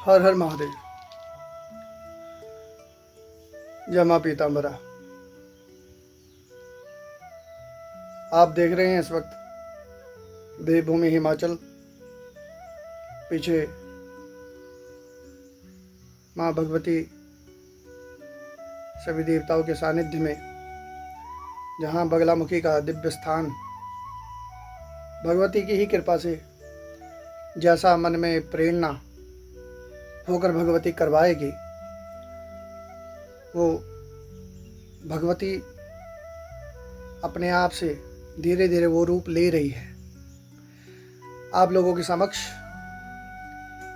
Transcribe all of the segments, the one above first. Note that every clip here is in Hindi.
हर हर महादेव। जय मां पीताम्बरा। आप देख रहे हैं इस वक्त देवभूमि हिमाचल, पीछे मां भगवती सभी देवताओं के सानिध्य में, जहां बगलामुखी का दिव्य स्थान भगवती की ही कृपा से जैसा मन में प्रेरणा होकर भगवती करवाएगी, वो भगवती अपने आप से धीरे धीरे वो रूप ले रही है। आप लोगों के समक्ष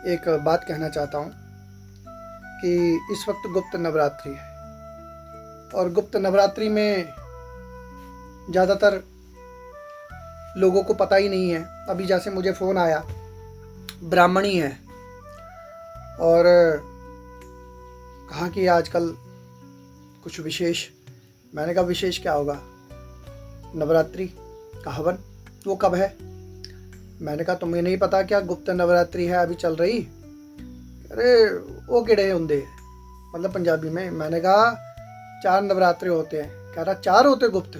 एक बात कहना चाहता हूँ कि इस वक्त गुप्त नवरात्रि है और गुप्त नवरात्रि में ज़्यादातर लोगों को पता ही नहीं है। अभी जैसे मुझे फ़ोन आया, ब्राह्मणी है और कहा कि आजकल कुछ विशेष। मैंने कहा विशेष क्या होगा? नवरात्रि का हवन। वो कब है? मैंने कहा तुम्हें नहीं पता क्या गुप्त नवरात्रि है अभी चल रही? अरे वो किड़े होंगे, मतलब पंजाबी में। मैंने कहा 4 नवरात्रि होते हैं। कह रहा 4 होते गुप्त?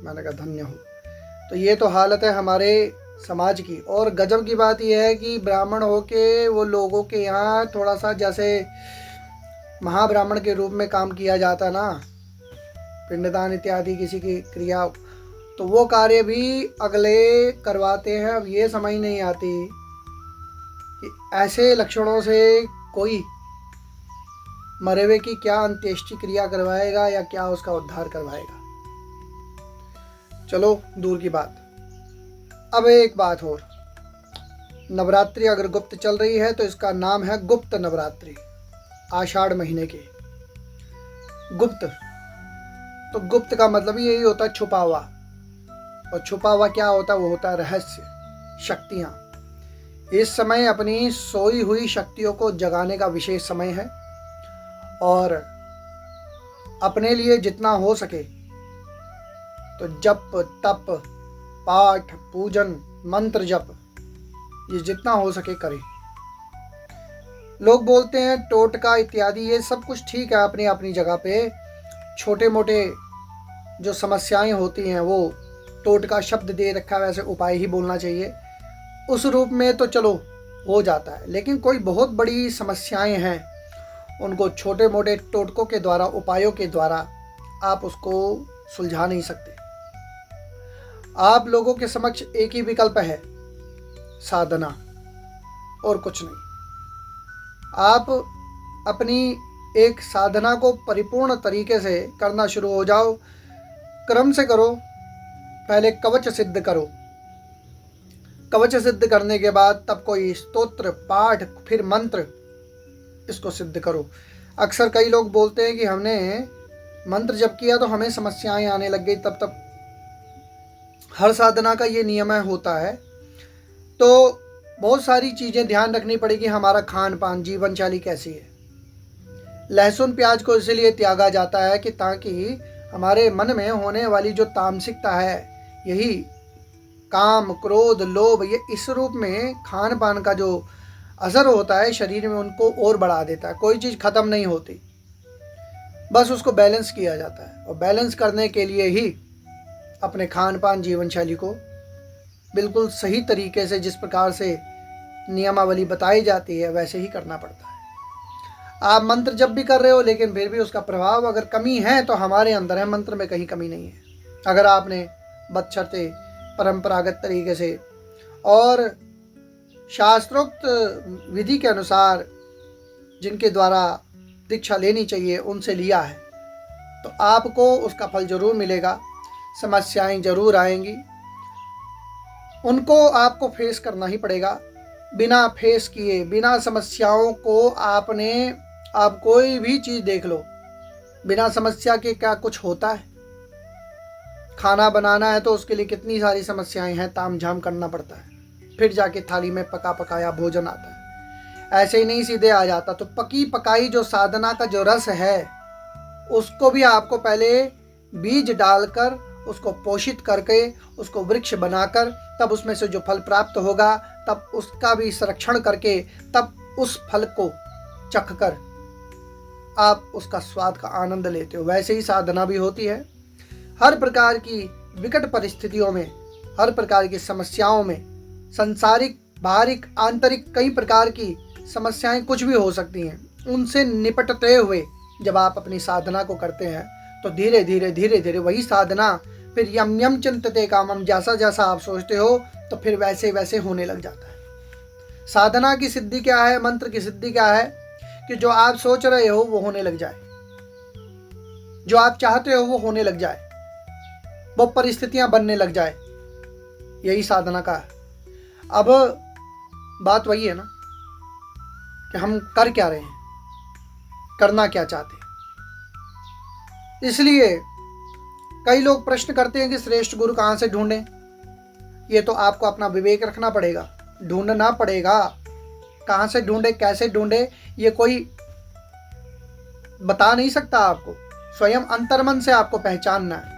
मैंने कहा धन्य हो। तो ये तो हालत है हमारे समाज की। और गजब की बात यह है कि ब्राह्मण होके वो लोगों के यहाँ थोड़ा सा जैसे महाब्राह्मण के रूप में काम किया जाता ना, पिंडदान इत्यादि किसी की क्रिया, तो वो कार्य भी अगले करवाते हैं। अब ये समझ नहीं आती कि ऐसे लक्षणों से कोई मरे हुए की क्या अंत्येष्टि क्रिया करवाएगा या क्या उसका उद्धार करवाएगा। चलो दूर की बात। अब एक बात और, नवरात्रि अगर गुप्त चल रही है तो इसका नाम है गुप्त नवरात्रि। आषाढ़ महीने के गुप्त, तो गुप्त का मतलब यही होता है छुपा हुआ। और छुपा हुआ क्या होता है? वो होता है रहस्य, शक्तियाँ। इस समय अपनी सोई हुई शक्तियों को जगाने का विशेष समय है और अपने लिए जितना हो सके तो जप तप पाठ पूजन मंत्र जप ये जितना हो सके करें। लोग बोलते हैं टोटका इत्यादि, ये सब कुछ ठीक है अपनी अपनी जगह पे। छोटे मोटे जो समस्याएं होती हैं वो टोटका शब्द दे रखा है, वैसे उपाय ही बोलना चाहिए। उस रूप में तो चलो हो जाता है, लेकिन कोई बहुत बड़ी समस्याएं हैं उनको छोटे मोटे टोटकों के द्वारा, उपायों के द्वारा आप उसको सुलझा नहीं सकते। आप लोगों के समक्ष एक ही विकल्प है, साधना, और कुछ नहीं। आप अपनी एक साधना को परिपूर्ण तरीके से करना शुरू हो जाओ। क्रम से करो। पहले कवच सिद्ध करो, कवच सिद्ध करने के बाद तब कोई स्तोत्र पाठ फिर मंत्र, इसको सिद्ध करो। अक्सर कई लोग बोलते हैं कि हमने मंत्र जप किया तो हमें समस्याएं आने लग गई। तब हर साधना का ये नियम होता है। तो बहुत सारी चीज़ें ध्यान रखनी पड़ेगी। हमारा खान पान, जीवन शैली कैसी है। लहसुन प्याज को इसलिए त्यागा जाता है कि ताकि हमारे मन में होने वाली जो तामसिकता है, यही काम क्रोध लोभ, ये इस रूप में खान पान का जो असर होता है शरीर में, उनको और बढ़ा देता है। कोई चीज़ ख़त्म नहीं होती, बस उसको बैलेंस किया जाता है। और बैलेंस करने के लिए ही अपने खान पान जीवन शैली को बिल्कुल सही तरीके से, जिस प्रकार से नियमावली बताई जाती है, वैसे ही करना पड़ता है। आप मंत्र जब भी कर रहे हो, लेकिन फिर भी उसका प्रभाव अगर कमी है तो हमारे अंदर है, मंत्र में कहीं कमी नहीं है। अगर आपने बदशर्ते परंपरागत तरीके से और शास्त्रोक्त विधि के अनुसार जिनके द्वारा दीक्षा लेनी चाहिए उनसे लिया है, तो आपको उसका फल जरूर मिलेगा। समस्याएं जरूर आएंगी, उनको आपको फेस करना ही पड़ेगा। बिना फेस किए, बिना समस्याओं को आप कोई भी चीज़ देख लो, बिना समस्या के क्या कुछ होता है? खाना बनाना है तो उसके लिए कितनी सारी समस्याएं हैं, ताम झाम करना पड़ता है, फिर जाके थाली में पका पकाया भोजन आता है। ऐसे ही नहीं सीधे आ जाता। तो पकी पकाई जो साधना का जो रस है, उसको भी आपको पहले बीज डालकर, उसको पोषित करके, उसको वृक्ष बनाकर, तब उसमें से जो फल प्राप्त होगा, तब उसका भी संरक्षण करके, तब उस फल को चख कर आप उसका स्वाद का आनंद लेते हो। वैसे ही साधना भी होती है। हर प्रकार की विकट परिस्थितियों में, हर प्रकार की समस्याओं में, सांसारिक, बाहरिक, आंतरिक कई प्रकार की समस्याएं कुछ भी हो सकती हैं, उनसे निपटते हुए जब आप अपनी साधना को करते हैं तो धीरे धीरे वही साधना फिर यम यम चिंतते कामम, जैसा जैसा आप सोचते हो तो फिर वैसे वैसे होने लग जाता है। साधना की सिद्धि क्या है, मंत्र की सिद्धि क्या है कि जो आप सोच रहे हो वो होने लग जाए, जो आप चाहते हो वो होने लग जाए, वो परिस्थितियां बनने लग जाए। यही साधना का है। अब बात वही है ना कि हम कर क्या रहे हैं, करना क्या चाहते हैं। इसलिए कई लोग प्रश्न करते हैं कि श्रेष्ठ गुरु कहाँ से ढूंढें। ये तो आपको अपना विवेक रखना पड़ेगा, ढूंढना पड़ेगा। कहाँ से ढूंढे, कैसे ढूंढे, ये कोई बता नहीं सकता आपको। स्वयं अंतर्मन से आपको पहचानना है।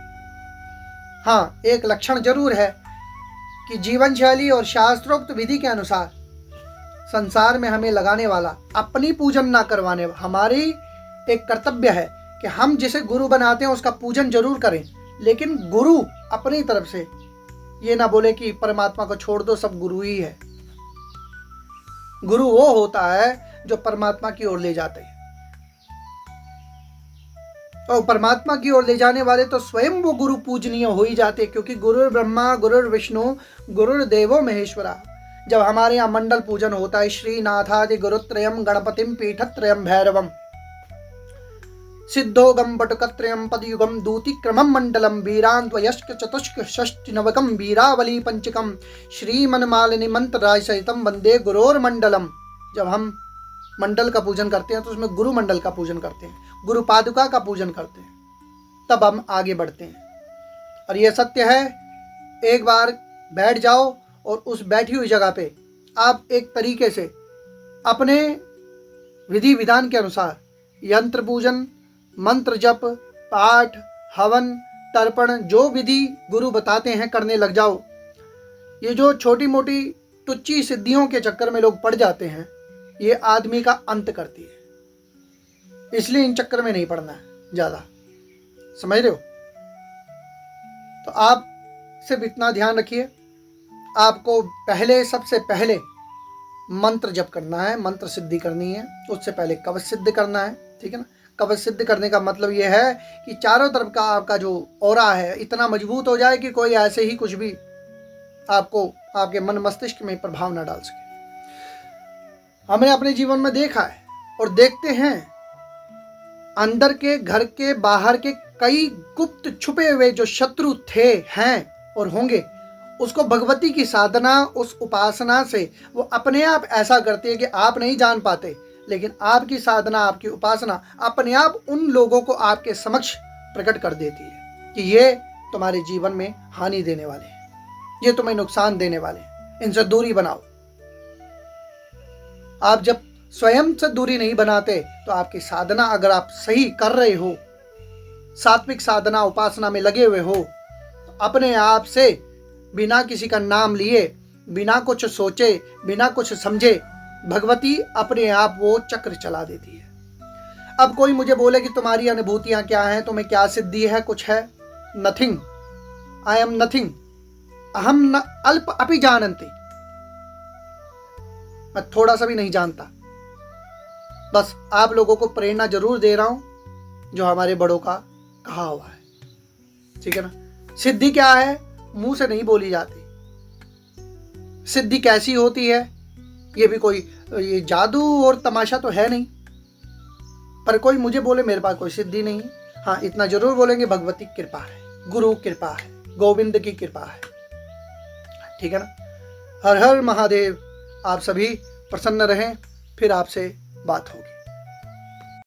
हाँ, एक लक्षण जरूर है कि जीवन शैली और शास्त्रोक्त विधि के अनुसार संसार में हमें लगाने वाला, अपनी पूजन ना करवाने, हमारी एक कर्तव्य है कि हम जिसे गुरु बनाते हैं उसका पूजन जरूर करें, लेकिन गुरु अपनी तरफ से ये ना बोले कि परमात्मा को छोड़ दो, सब गुरु ही है। गुरु वो होता है जो परमात्मा की ओर ले जाते हैं, और परमात्मा की ओर ले जाने वाले तो स्वयं वो गुरु पूजनीय हो ही जाते हैं, क्योंकि गुरुर ब्रह्मा गुरुर विष्णु गुरुर देवो महेश्वरा। जब हमारे यहाँ मंडल पूजन होता है, श्रीनाथादि गुरुत्रयम गणपतिम पीठत्रयम भैरवम सिद्धोगम बटुकत्रयम पदयुगम दूतिक्रमम मंडलम वीरान्वयस्क चतुष्क षष्टि नवकम वीरावली पंचकम श्रीमनमालिनी मंत्र राय सहितम वंदे गुरोर मंडलम। जब हम मंडल का पूजन करते हैं तो उसमें गुरु मंडल का पूजन करते हैं, गुरु पादुका का पूजन करते हैं, तब हम आगे बढ़ते हैं। और यह सत्य है, एक बार बैठ जाओ और उस बैठी हुई जगह पे आप एक तरीके से अपने विधि विधान के अनुसार यंत्र पूजन, मंत्र जप, पाठ, हवन, तर्पण, जो विधि गुरु बताते हैं करने लग जाओ। ये जो छोटी मोटी तुच्छी सिद्धियों के चक्कर में लोग पड़ जाते हैं, ये आदमी का अंत करती है। इसलिए इन चक्कर में नहीं पड़ना है ज्यादा, समझ रहे हो। तो आप सिर्फ इतना ध्यान रखिए, आपको पहले, सबसे पहले मंत्र जप करना है, मंत्र सिद्धि करनी है। उससे पहले कवच सिद्ध करना है, ठीक है ना। कवच सिद्ध करने का मतलब यह है कि चारों तरफ का आपका जो ऑरा है इतना मजबूत हो जाए कि कोई ऐसे ही कुछ भी आपको, आपके मन मस्तिष्क में प्रभाव न डाल सके। हमने अपने जीवन में देखा है और देखते हैं, अंदर के, घर के, बाहर के कई गुप्त छुपे हुए जो शत्रु थे, हैं और होंगे, उसको भगवती की साधना, उस उपासना से वो अपने आप ऐसा करती है कि आप नहीं जान पाते, लेकिन आपकी साधना, आपकी उपासना अपने आप उन लोगों को आपके समक्ष प्रकट कर देती है कि ये तुम्हारे जीवन में हानि देने वाले हैं, ये तुम्हें नुकसान देने वाले हैं, इनसे दूरी बनाओ। आप जब स्वयं से दूरी नहीं बनाते तो आपकी साधना, अगर आप सही कर रहे हो, सात्विक साधना उपासना में लगे हुए हो, तो अपने आप से बिना किसी का नाम लिए, बिना कुछ सोचे, बिना कुछ समझे, भगवती अपने आप वो चक्र चला देती है। अब कोई मुझे बोले कि तुम्हारी अनुभूतियां क्या हैं, तुम्हें क्या सिद्धि है, कुछ है, नथिंग, आई एम नथिंग, अहम न अल्प अपि जानन्ति, मैं थोड़ा सा भी नहीं जानता। बस आप लोगों को प्रेरणा जरूर दे रहा हूं जो हमारे बड़ों का कहा हुआ है, ठीक है ना। सिद्धि क्या है, मुंह से नहीं बोली जाती। सिद्धि कैसी होती है, ये भी कोई ये जादू और तमाशा तो है नहीं। पर कोई मुझे बोले मेरे पास कोई सिद्धि नहीं, हाँ इतना जरूर बोलेंगे भगवती कृपा है, गुरु कृपा है, गोविंद की कृपा है, ठीक है ना। हर हर महादेव। आप सभी प्रसन्न रहें, फिर आपसे बात होगी।